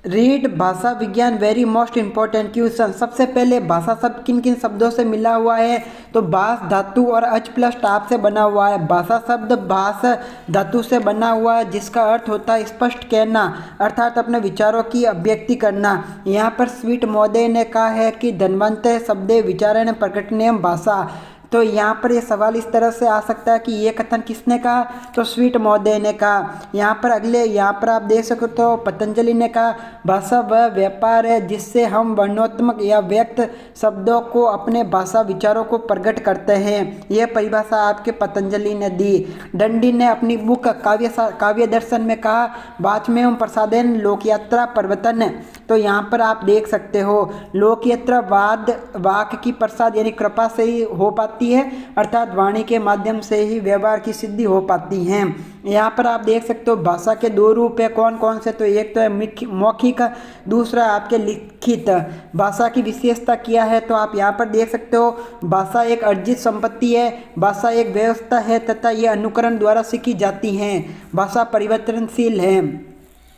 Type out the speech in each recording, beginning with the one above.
Read भाषा विज्ञान very most important question. सबसे पहले भाषा शब्द किन किन शब्दों से मिला हुआ है, तो भाष धातु और अच प्लस टाप से बना हुआ है। भाषा शब्द भाष धातु से बना हुआ है, जिसका अर्थ होता है स्पष्ट कहना, अर्थात अपने विचारों की अभिव्यक्ति करना। यहाँ पर स्वीट महोदय ने कहा है कि धन्वंत शब्दे विचारण प्रकटनेयम भाषा। तो यहाँ पर ये सवाल इस तरह से आ सकता है कि ये कथन किसने कहा, तो स्वीट महोदय ने कहा। यहाँ पर अगले यहाँ पर आप देख सकते हो तो पतंजलि ने कहा भाषा वह व्यापार है जिससे हम वर्णनात्मक या व्यक्त शब्दों को अपने भाषा विचारों को प्रकट करते हैं। यह परिभाषा आपके पतंजलि ने दी। दंडी ने अपनी बुक काव्य दर्शन में कहा वाच्य एवं प्रसादन लोकयात्रा प्रवर्तन। तो यहाँ पर आप देख सकते हो लोकयात्रा वाद वाक की प्रसाद यानी कृपा से ही हो पाती है, अर्थात वाणी के माध्यम से ही व्यवहार की सिद्धि हो पाती है। यहाँ पर आप देख सकते हो भाषा के दो रूप है, कौन कौन से, तो एक तो है मौखिक, दूसरा आपके लिखित। भाषा की विशेषता क्या है, तो आप यहाँ पर देख सकते हो भाषा एक अर्जित संपत्ति है, भाषा एक व्यवस्था है तथा ये अनुकरण द्वारा सीखी जाती है। भाषा परिवर्तनशील है,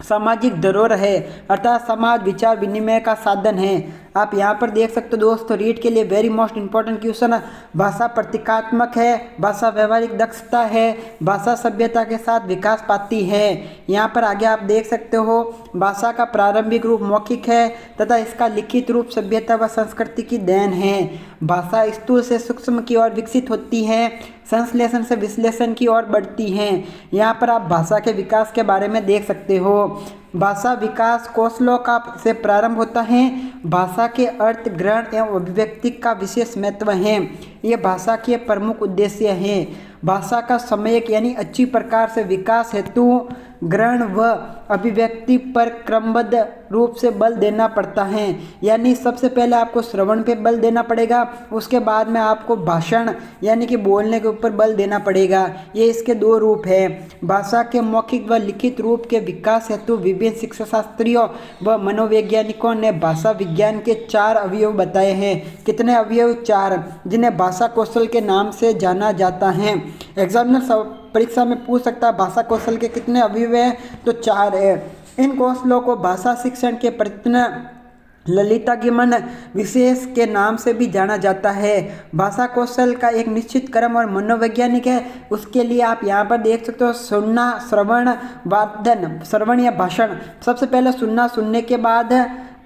सामाजिक धरोहर है, अर्थात समाज विचार विनिमय का साधन है। आप यहाँ पर देख सकते हो दोस्तों रीड के लिए वेरी मोस्ट इंपॉर्टेंट क्वेश्चन है। भाषा प्रतीकात्मक है, भाषा व्यवहारिक दक्षता है, भाषा सभ्यता के साथ विकास पाती है। यहाँ पर आगे आप देख सकते हो भाषा का प्रारंभिक रूप मौखिक है तथा इसका लिखित रूप सभ्यता व संस्कृति की देन है। भाषा स्थूल से सूक्ष्म की ओर विकसित होती है, संश्लेषण से विश्लेषण की ओर बढ़ती हैं। यहाँ पर आप भाषा के विकास के बारे में देख सकते हो। भाषा विकास कौशलों का से प्रारंभ होता है। भाषा के अर्थ ग्रहण एवं अभिव्यक्ति का विशेष महत्व है। ये भाषा के प्रमुख उद्देश्य हैं। भाषा का सम्यक यानी अच्छी प्रकार से विकास हेतु ग्रहण व अभिव्यक्ति पर क्रमबद्ध रूप से बल देना पड़ता है। यानी सबसे पहले आपको श्रवण पे बल देना पड़ेगा, उसके बाद में आपको भाषण यानी कि बोलने के ऊपर बल देना पड़ेगा। ये इसके दो रूप है। भाषा के मौखिक व लिखित रूप के विकास हेतु विभिन्न शिक्षाशास्त्रियों व मनोवैज्ञानिकों ने भाषा विज्ञान के 4 अवयव बताए हैं। कितने अवयव? 4, जिन्हें भाषा कौशल के नाम से जाना जाता है। एग्जामिनर परीक्षा में पूछ सकता है भाषा कौशल के कितने अवयव हैं, तो 4 है। इन कौशलों को भाषा शिक्षण के प्रयत्न ललितागमन विशेष के नाम से भी जाना जाता है। भाषा कौशल का एक निश्चित क्रम और मनोवैज्ञानिक है। उसके लिए आप यहाँ पर देख सकते हो सुनना, श्रवण, वादन, श्रवण या भाषण। सबसे पहले सुनना, सुनने के बाद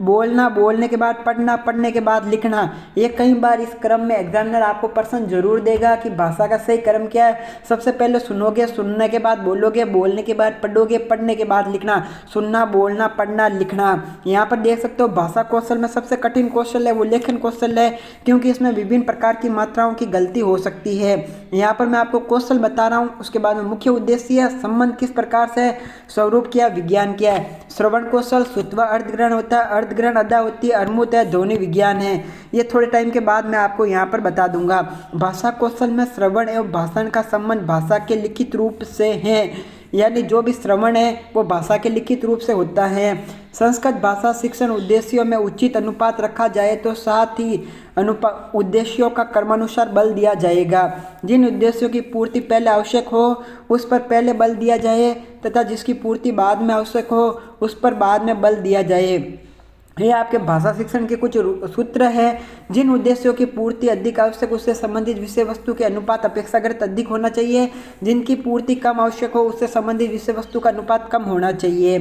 बोलना, बोलने के बाद पढ़ना, पढ़ने के बाद लिखना। ये कई बार इस क्रम में एग्जामिनर आपको प्रश्न जरूर देगा कि भाषा का सही क्रम क्या है। सबसे पहले सुनोगे, सुनने के बाद बोलोगे, बोलने के बाद पढ़ोगे, पढ़ने के बाद लिखना। सुनना, बोलना, पढ़ना, लिखना। यहाँ पर देख सकते हो भाषा कौशल में सबसे कठिन कौशल है वो लेखन कौशल है, क्योंकि इसमें विभिन्न प्रकार की मात्राओं की गलती हो सकती है। यहाँ पर मैं आपको कौशल बता रहा हूँ, उसके बाद में मुख्य उद्देश्य, संबंध किस प्रकार से, स्वरूप क्या, विज्ञान क्या है। श्रवण कौशल शुद्धवा अर्धग्रहण होता है, अर्धग्रहण अदा होती है, अर्मुत है, ध्वनि विज्ञान है। ये थोड़े टाइम के बाद मैं आपको यहाँ पर बता दूंगा। भाषा कौशल में श्रवण एवं भाषण का संबंध भाषा के लिखित रूप से है, यानी जो भी श्रवण है वो भाषा के लिखित रूप से होता है। संस्कृत भाषा शिक्षण उद्देश्यों में उचित अनुपात रखा जाए तो साथ ही उद्देश्यों का क्रमानुसार बल दिया जाएगा। जिन उद्देश्यों की पूर्ति पहले आवश्यक हो उस पर पहले बल दिया जाए तथा जिसकी पूर्ति बाद में आवश्यक हो उस पर बाद में बल दिया जाए। ये आपके भाषा शिक्षण के कुछ सूत्र हैं। जिन उद्देश्यों की पूर्ति अधिक आवश्यक उससे संबंधित विषय वस्तु के अनुपात अपेक्षाकृत अधिक होना चाहिए। जिनकी पूर्ति कम आवश्यक हो उससे संबंधित विषय वस्तु का अनुपात कम होना चाहिए।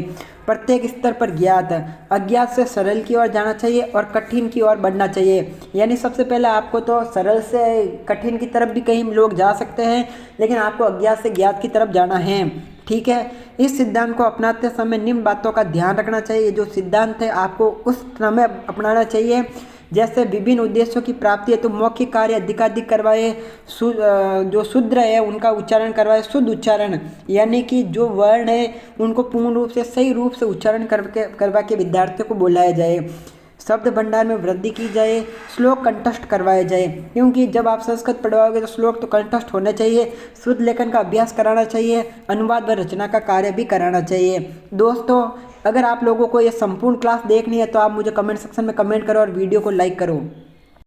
प्रत्येक स्तर पर ज्ञात अज्ञात से सरल की ओर जाना चाहिए और कठिन की ओर बढ़ना चाहिए। यानी सबसे पहले आपको तो सरल से कठिन की तरफ भी कई लोग जा सकते हैं, लेकिन आपको अज्ञात से ज्ञात की तरफ जाना है। ठीक है, इस सिद्धांत को अपनाते समय निम्न बातों का ध्यान रखना चाहिए। जो सिद्धांत है आपको उस समय अपनाना चाहिए। जैसे विभिन्न उद्देश्यों की प्राप्ति है तो मौखिक कार्य अधिकाधिक करवाए, जो शुद्र है उनका उच्चारण करवाए, शुद्ध उच्चारण यानी कि जो वर्ण है उनको पूर्ण रूप से सही रूप से उच्चारण करवा के विद्यार्थियों को बुलाया जाए। शब्द भंडार में वृद्धि की जाए, श्लोक कंठस्थ करवाए जाए, क्योंकि जब आप संस्कृत पढ़वाओगे तो श्लोक तो कंठस्थ होने चाहिए। शुद्ध लेखन का अभ्यास कराना चाहिए, अनुवाद व रचना का कार्य भी कराना चाहिए। दोस्तों, अगर आप लोगों को ये संपूर्ण क्लास देखनी है तो आप मुझे कमेंट सेक्शन में कमेंट करो और वीडियो को लाइक करो।